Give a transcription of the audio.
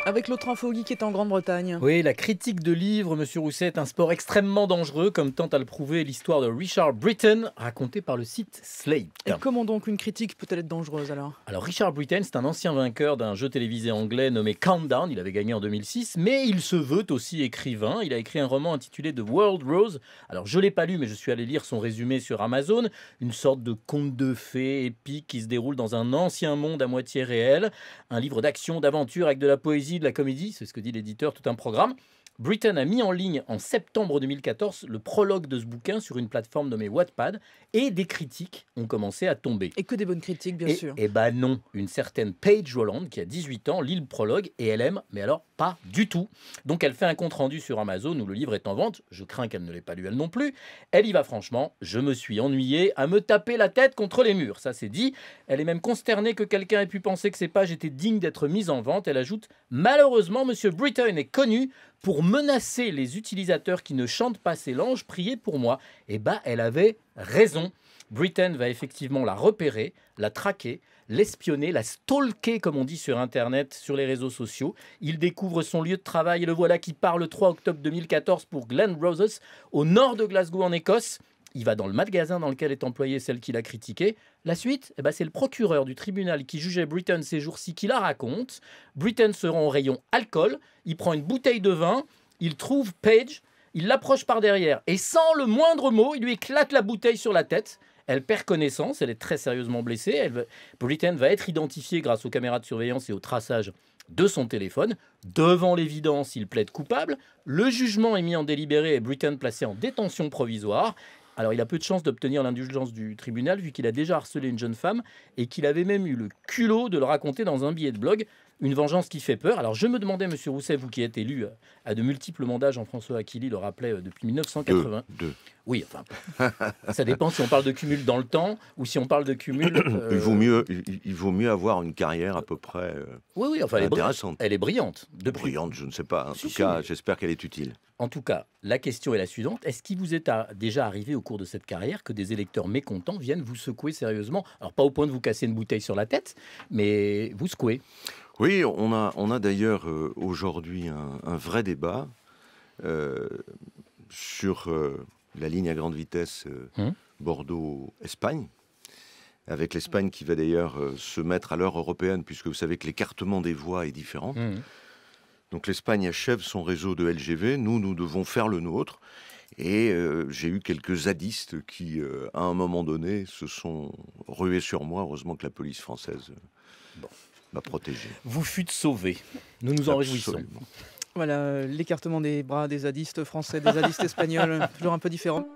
Avec l'autre info geek qui est en Grande-Bretagne. Oui, la critique de livres, Monsieur Rousset, est un sport extrêmement dangereux, comme tente à le prouver l'histoire de Richard Britton, racontée par le site Slate. Et comment donc une critique peut-elle être dangereuse alors? Alors Richard Britton, c'est un ancien vainqueur d'un jeu télévisé anglais nommé Countdown, il avait gagné en 2006, mais il se veut aussi écrivain. Il a écrit un roman intitulé The World Rose. Alors je ne l'ai pas lu, mais je suis allé lire son résumé sur Amazon, une sorte de conte de fées épique qui se déroule dans un ancien monde à moitié réel, un livre d'action, d'aventure avec de la poésie, de la comédie, c'est ce que dit l'éditeur, tout un programme. Britton a mis en ligne en septembre 2014 le prologue de ce bouquin sur une plateforme nommée Wattpad et des critiques ont commencé à tomber. Et que des bonnes critiques, bien sûr. Eh ben non, une certaine Paige Roland qui a 18 ans lit le prologue et elle aime, mais alors pas du tout. Donc elle fait un compte-rendu sur Amazon où le livre est en vente. Je crains qu'elle ne l'ait pas lu elle non plus. Elle y va franchement, je me suis ennuyé à me taper la tête contre les murs, ça c'est dit. Elle est même consternée que quelqu'un ait pu penser que ces pages étaient dignes d'être mises en vente. Elle ajoute « Malheureusement, Monsieur Britton est connu pour menacer les utilisateurs qui ne chantent pas ses langes, priez pour moi. » Eh bien, elle avait raison. Britton va effectivement la repérer, la traquer, l'espionner, la stalker, comme on dit sur Internet, sur les réseaux sociaux. Il découvre son lieu de travail et le voilà qui part le 3 octobre 2014 pour Glen Roses, au nord de Glasgow, en Écosse. Il va dans le magasin dans lequel est employée celle qu'il a critiquée. La suite, c'est le procureur du tribunal qui jugeait Britton ces jours-ci qui la raconte. Britton se rend au rayon alcool, il prend une bouteille de vin, il trouve Paige, il l'approche par derrière et sans le moindre mot, il lui éclate la bouteille sur la tête. Elle perd connaissance, elle est très sérieusement blessée. Britton va être identifiée grâce aux caméras de surveillance et au traçage de son téléphone. Devant l'évidence, il plaide coupable. Le jugement est mis en délibéré et Britton placé en détention provisoire. Alors, il a peu de chances d'obtenir l'indulgence du tribunal vu qu'il a déjà harcelé une jeune femme et qu'il avait même eu le culot de le raconter dans un billet de blog. Une vengeance qui fait peur. Alors, je me demandais, Monsieur Rousset, vous qui êtes élu à de multiples mandats, Jean-François Aquili le rappelait depuis 1980. Deux. Oui, enfin, ça dépend si on parle de cumul dans le temps ou si on parle de cumul... Il vaut mieux avoir une carrière à peu près oui, enfin, intéressante. Elle est brillante. Brillante, je ne sais pas. En tout cas, j'espère qu'elle est utile. En tout cas, la question est la suivante. Est-ce qu'il vous est déjà arrivé au cours de cette carrière que des électeurs mécontents viennent vous secouer sérieusement? Alors, pas au point de vous casser une bouteille sur la tête, mais vous secouer. Oui, on a d'ailleurs aujourd'hui un vrai débat sur la ligne à grande vitesse Bordeaux-Espagne, avec l'Espagne qui va d'ailleurs se mettre à l'heure européenne, puisque vous savez que l'écartement des voies est différent. Donc l'Espagne achève son réseau de LGV, nous devons faire le nôtre. Et j'ai eu quelques zadistes qui, à un moment donné, se sont rués sur moi. Heureusement que la police française m'a protégé. Vous fûtes sauvé. Nous en réjouissons. Voilà, l'écartement des bras des zadistes français, des zadistes espagnols, toujours un peu différent.